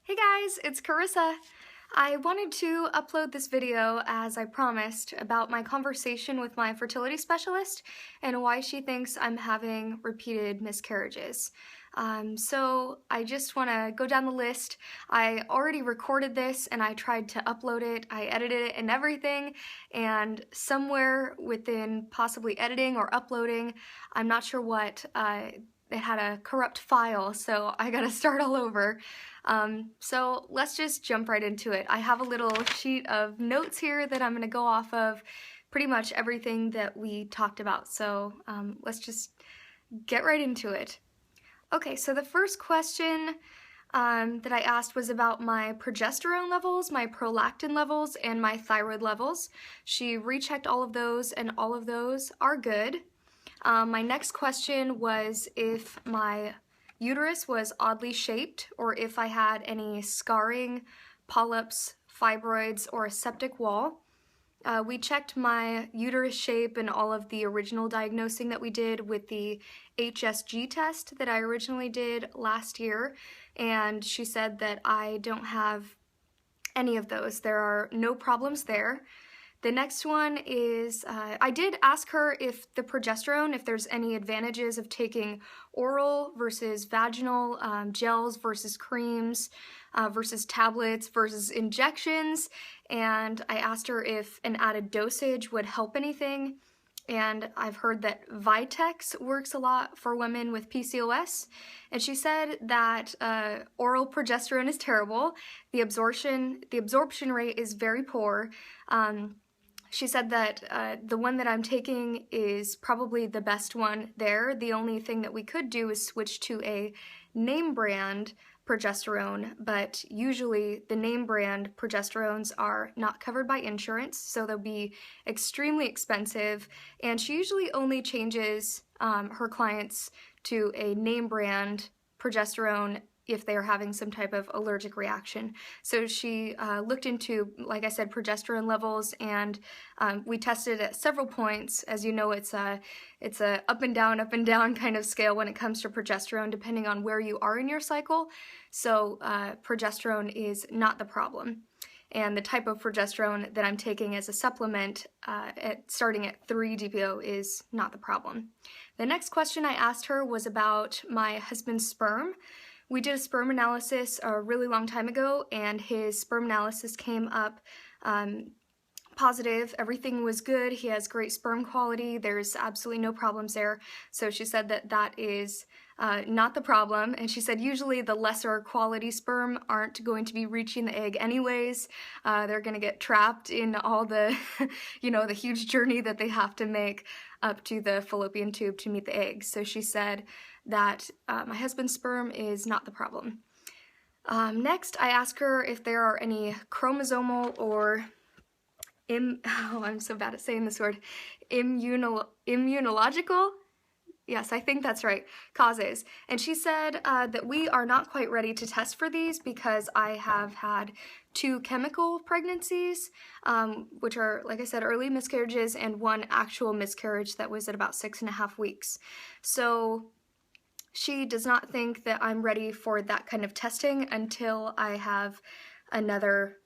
Hey guys, it's Carissa. I wanted to upload this video, as I promised, about my conversation with my fertility specialist and why she thinks I'm having repeated miscarriages. So I just want to go down the list. I already recorded this and I tried to upload it. I edited it and everything, and somewhere within possibly editing or uploading, I'm not sure what, it had a corrupt file, so I gotta start all over. So let's just jump right into it. I have a little sheet of notes here that I'm gonna go off of pretty much everything that we talked about, so let's just get right into it. Okay, so the first question that I asked was about my progesterone levels, my prolactin levels, and my thyroid levels. She rechecked all of those, and all of those are good. My next question was if my uterus was oddly shaped or if I had any scarring, polyps, fibroids, or a septic wall. We checked my uterus shape and all of the original diagnosing that we did with the HSG test that I originally did last year, and she said that I don't have any of those. There are no problems there. The next one is, I did ask her if the progesterone, if there's any advantages of taking oral versus vaginal, gels versus creams, versus tablets versus injections, and I asked her if an added dosage would help anything, and I've heard that Vitex works a lot for women with PCOS, and she said that oral progesterone is terrible. The absorption rate is very poor. She said that the one that I'm taking is probably the best one there. The only thing that we could do is switch to a name brand progesterone, but usually the name brand progesterones are not covered by insurance, so they'll be extremely expensive, and she usually only changes her clients to a name brand progesterone if they are having some type of allergic reaction. So she looked into, like I said, progesterone levels, and we tested at several points. As you know, it's a up and down kind of scale when it comes to progesterone, depending on where you are in your cycle. So progesterone is not the problem. And the type of progesterone that I'm taking as a supplement, starting at 3 DPO, is not the problem. The next question I asked her was about my husband's sperm. We did a sperm analysis a really long time ago, and his sperm analysis came up positive. Everything was good. He has great sperm quality. There's absolutely no problems there. So she said that that is not the problem, and she said usually the lesser quality sperm aren't going to be reaching the egg anyways. They're going to get trapped in all the, the huge journey that they have to make up to the fallopian tube to meet the egg. So she said that my husband's sperm is not the problem. Next, I asked her if there are any chromosomal or I'm so bad at saying this word, immunological, yes, I think that's right, causes. And she said that we are not quite ready to test for these because I have had 2 chemical pregnancies, which are, like I said, early miscarriages, and 1 actual miscarriage that was at about 6.5 weeks. So she does not think that I'm ready for that kind of testing until I have another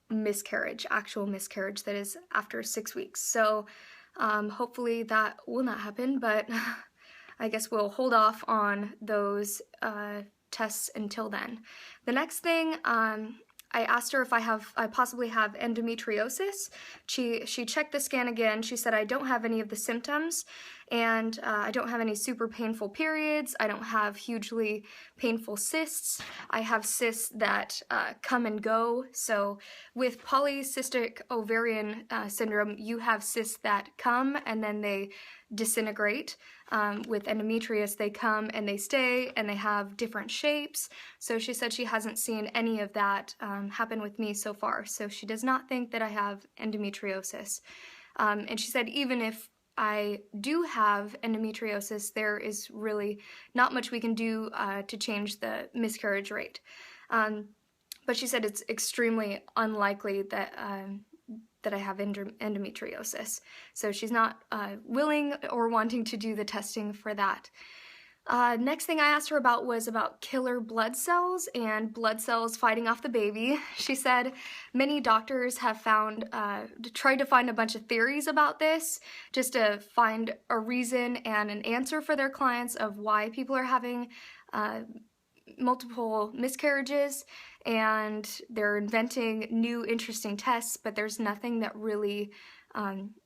miscarriage, actual miscarriage that is after 6 weeks. So hopefully that will not happen, but I guess we'll hold off on those tests until then. The next thing, I asked her if I possibly have endometriosis. She checked the scan again. She said I don't have any of the symptoms, and I don't have any super painful periods. I don't have hugely painful cysts. I have cysts that come and go. So with polycystic ovarian syndrome, you have cysts that come and then they disintegrate. With endometrius, they come and they stay and they have different shapes. So she said she hasn't seen any of that happen with me so far. So she does not think that I have endometriosis. And she said even if I do have endometriosis, there is really not much we can do to change the miscarriage rate. But she said it's extremely unlikely that I have endometriosis. So she's not willing or wanting to do the testing for that. Next thing I asked her about was about killer blood cells and blood cells fighting off the baby. She said many doctors have tried to find a bunch of theories about this just to find a reason and an answer for their clients of why people are having multiple miscarriages, and they're inventing new interesting tests, but there's nothing that really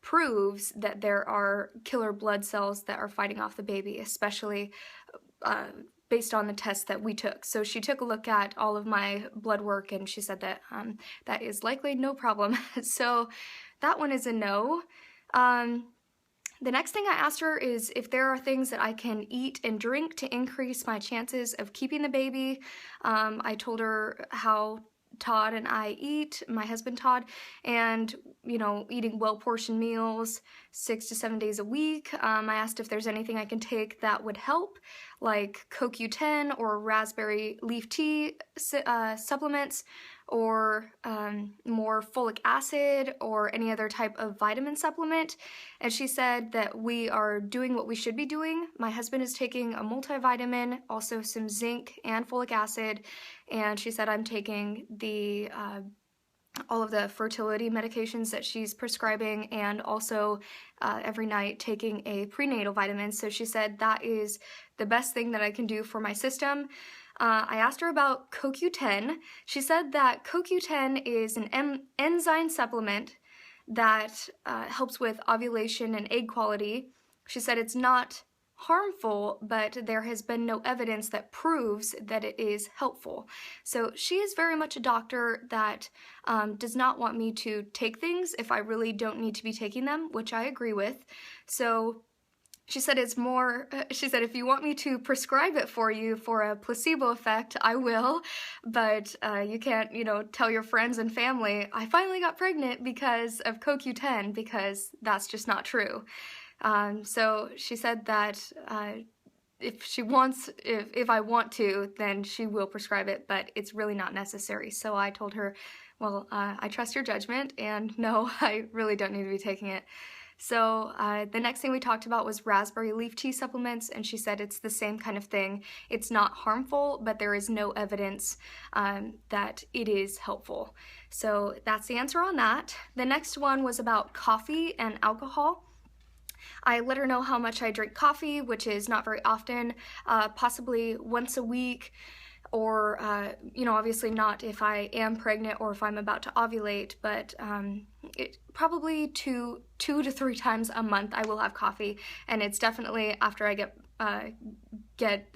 proves that there are killer blood cells that are fighting off the baby, especially based on the tests that we took. So she took a look at all of my blood work, and she said that that is likely no problem. So that one is a no. The next thing I asked her is if there are things that I can eat and drink to increase my chances of keeping the baby. I told her how Todd and I eat, my husband Todd, and, you know, eating well-portioned meals 6 to 7 days a week. I asked if there's anything I can take that would help, like CoQ10 or raspberry leaf tea supplements, or more folic acid or any other type of vitamin supplement. And she said that we are doing what we should be doing. My husband is taking a multivitamin, also some zinc and folic acid, and she said I'm taking the all of the fertility medications that she's prescribing, and also every night taking a prenatal vitamin. So she said that is the best thing that I can do for my system. I asked her about CoQ10. She said that CoQ10 is an enzyme supplement that helps with ovulation and egg quality. She said it's not harmful, but there has been no evidence that proves that it is helpful. So she is very much a doctor that does not want me to take things if I really don't need to be taking them, which I agree with. So she said it's more, she said if you want me to prescribe it for you for a placebo effect, I will, but you can't, you know, tell your friends and family, I finally got pregnant because of CoQ10, because that's just not true. So she said that if I want to, then she will prescribe it, but it's really not necessary. So I told her, well, I trust your judgment, and no, I really don't need to be taking it. So the next thing we talked about was raspberry leaf tea supplements, and she said it's the same kind of thing. It's not harmful, but there is no evidence that it is helpful. So that's the answer on that. The next one was about coffee and alcohol. I let her know how much I drink coffee, which is not very often, possibly once a week, or, you know, obviously not if I am pregnant or if I'm about to ovulate, but probably two to three times a month I will have coffee, and it's definitely after I get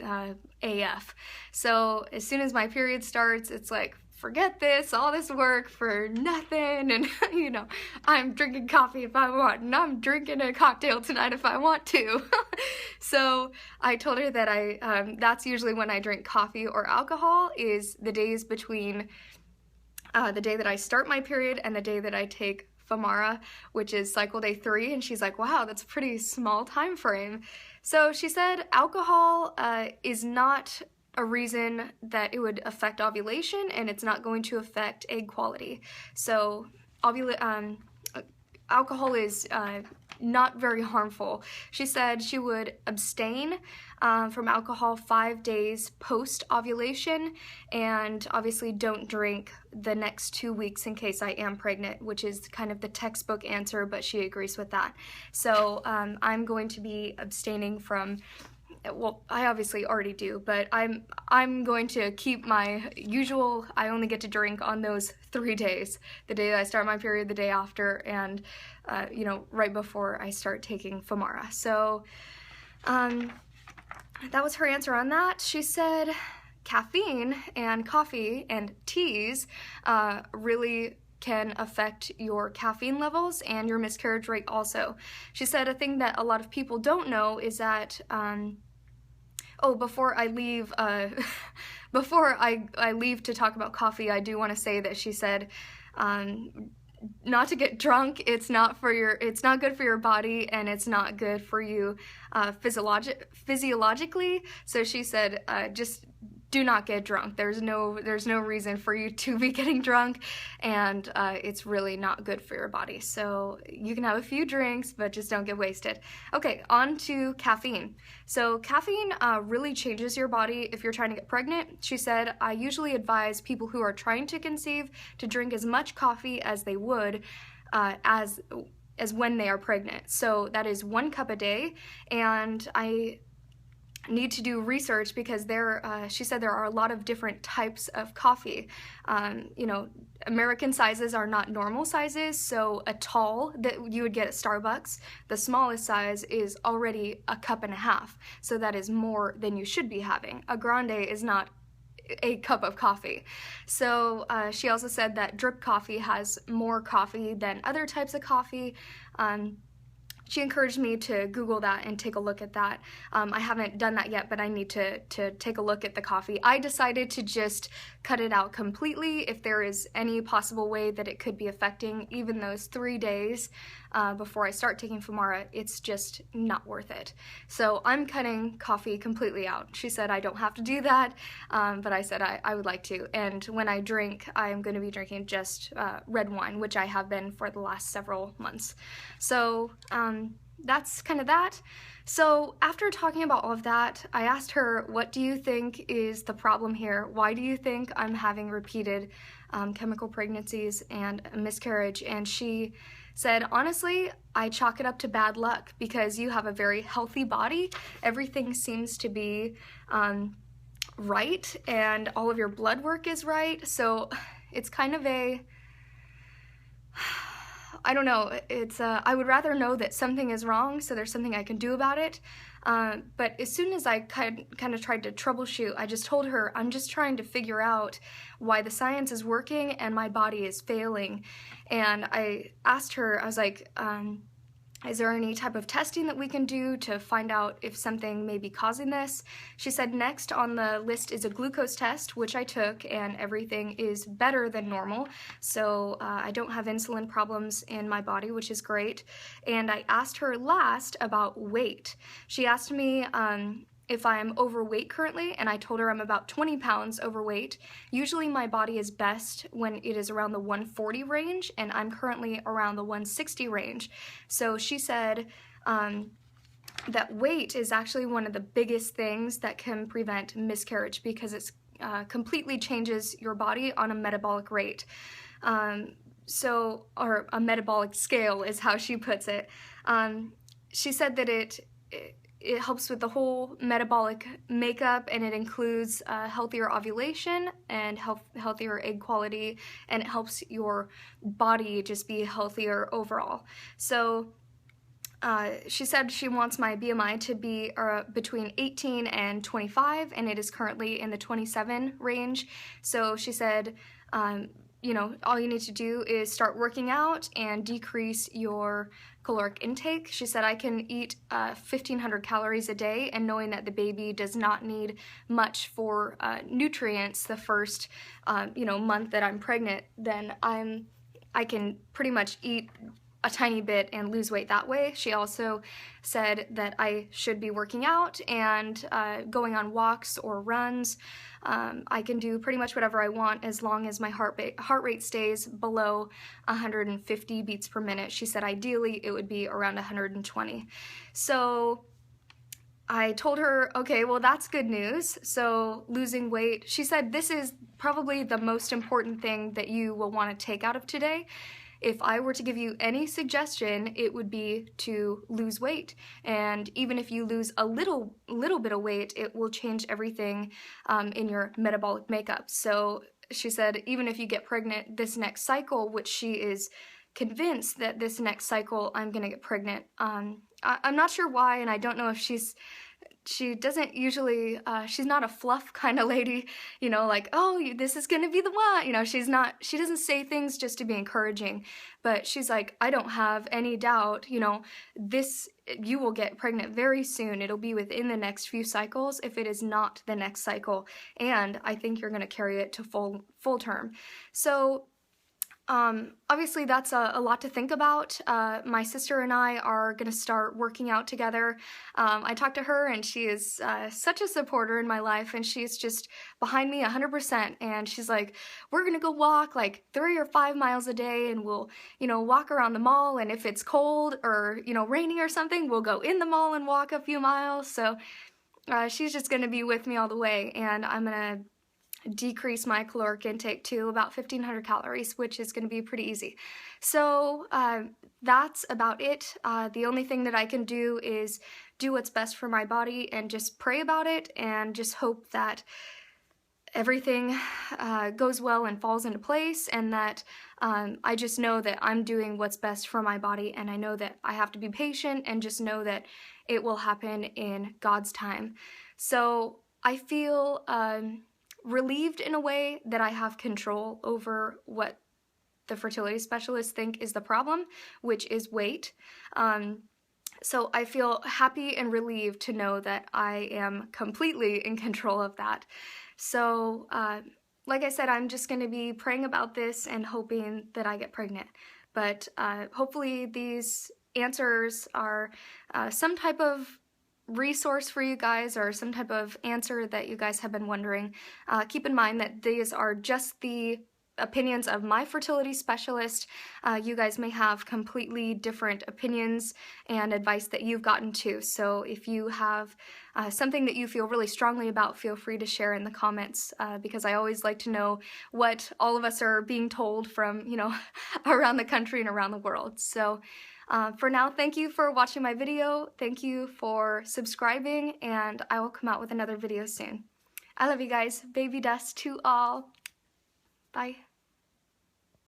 AF. So as soon as my period starts, it's like, forget this, all this work for nothing, and you know, I'm drinking coffee if I want, and I'm drinking a cocktail tonight if I want to. So I told her that that's usually when I drink coffee or alcohol, is the days between the day that I start my period and the day that I take Femara, which is cycle day 3, and she's like, wow, that's a pretty small time frame. So she said alcohol is not a reason that it would affect ovulation, and it's not going to affect egg quality. So alcohol is not very harmful. She said she would abstain from alcohol 5 days post-ovulation, and obviously don't drink the next 2 weeks in case I am pregnant, which is kind of the textbook answer, but she agrees with that. So I'm going to be abstaining from, well, I obviously already do, but I'm going to keep my usual, I only get to drink on those 3 days. The day that I start my period, the day after, and, you know, right before I start taking Femara. So, that was her answer on that. She said caffeine and coffee and teas really can affect your caffeine levels and your miscarriage rate also. She said a thing that a lot of people don't know is that oh, before I leave, before I leave to talk about coffee, I do want to say that she said, not to get drunk. It's not good for your body, and it's not good for you physiologically. So she said, just do not get drunk. There's no reason for you to be getting drunk, and it's really not good for your body. So you can have a few drinks, but just don't get wasted. Okay, on to caffeine. So caffeine really changes your body if you're trying to get pregnant. She said, I usually advise people who are trying to conceive to drink as much coffee as they would as when they are pregnant. So that is 1 cup a day, and I need to do research because she said there are a lot of different types of coffee. You know, American sizes are not normal sizes, so a tall that you would get at Starbucks, the smallest size is already 1.5 cups, so that is more than you should be having. A grande is not a cup of coffee. So she also said that drip coffee has more coffee than other types of coffee. She encouraged me to Google that and take a look at that. I haven't done that yet, but I need to take a look at the coffee. I decided to just cut it out completely if there is any possible way that it could be affecting even those 3 days before I start taking Femara. It's just not worth it. So I'm cutting coffee completely out. She said I don't have to do that, but I said I would like to. And when I drink, I'm going to be drinking just red wine, which I have been for the last several months. So that's kind of that. So after talking about all of that, I asked her, what do you think is the problem here? Why do you think I'm having repeated chemical pregnancies and a miscarriage? And she said, honestly, I chalk it up to bad luck because you have a very healthy body. Everything seems to be right, and all of your blood work is right. So it's kind of I don't know, it's, I would rather know that something is wrong so there's something I can do about it. But as soon as I kind of tried to troubleshoot, I just told her, I'm just trying to figure out why the science is working and my body is failing. And I asked her, I was like, is there any type of testing that we can do to find out if something may be causing this? She said next on the list is a glucose test, which I took, and everything is better than normal. So I don't have insulin problems in my body, which is great. And I asked her last about weight. She asked me if I'm overweight currently, and I told her I'm about 20 pounds overweight. Usually my body is best when it is around the 140 range, and I'm currently around the 160 range. So she said that weight is actually one of the biggest things that can prevent miscarriage because it completely changes your body on a metabolic rate. Or a metabolic scale is how she puts it. She said that it helps with the whole metabolic makeup, and it includes healthier ovulation and healthier egg quality, and it helps your body just be healthier overall. So she said she wants my BMI to be between 18 and 25, and it is currently in the 27 range. So she said, you know, all you need to do is start working out and decrease your caloric intake. She said I can eat 1,500 calories a day, and knowing that the baby does not need much for nutrients the first you know, month that I'm pregnant, then I can pretty much eat a tiny bit and lose weight that way. She also said that I should be working out and going on walks or runs. I can do pretty much whatever I want as long as my heart rate stays below 150 beats per minute. She said ideally it would be around 120. So I told her, okay, well that's good news. So losing weight, she said this is probably the most important thing that you will want to take out of today. If I were to give you any suggestion, it would be to lose weight. And even if you lose a little bit of weight, it will change everything in your metabolic makeup. So she said, even if you get pregnant this next cycle, which she is convinced that this next cycle I'm gonna get pregnant. I'm not sure why, and I don't know if she doesn't usually, she's not a fluff kind of lady, you know, like, oh, this is gonna be the one, you know, she doesn't say things just to be encouraging, but she's like, I don't have any doubt, you know, you will get pregnant very soon. It'll be within the next few cycles, if it is not the next cycle, and I think you're gonna carry it to full term. So Obviously that's a lot to think about. My sister and I are gonna start working out together. I talked to her and she is such a supporter in my life, and she's just behind me 100%, and she's like, we're gonna go walk like 3 or 5 miles a day, and we'll, walk around the mall, and if it's cold or, raining or something, we'll go in the mall and walk a few miles. So she's just gonna be with me all the way, and I'm gonna decrease my caloric intake to about 1,500 calories, which is going to be pretty easy. So that's about it. The only thing that I can do is do what's best for my body and just pray about it and just hope that everything goes well and falls into place, and that I just know that I'm doing what's best for my body, and I know that I have to be patient and just know that it will happen in God's time. So I feel relieved in a way that I have control over what the fertility specialists think is the problem, which is weight. So I feel happy and relieved to know that I am completely in control of that. So like I said, I'm just going to be praying about this and hoping that I get pregnant. But hopefully these answers are some type of resource for you guys, or some type of answer that you guys have been wondering. Keep in mind that these are just the opinions of my fertility specialist. You guys may have completely different opinions and advice that you've gotten too. So if you have something that you feel really strongly about, feel free to share in the comments, because I always like to know what all of us are being told from, around the country and around the world. So for now, thank you for watching my video. Thank you for subscribing, and I will come out with another video soon. I love you guys. Baby dust to all. Bye.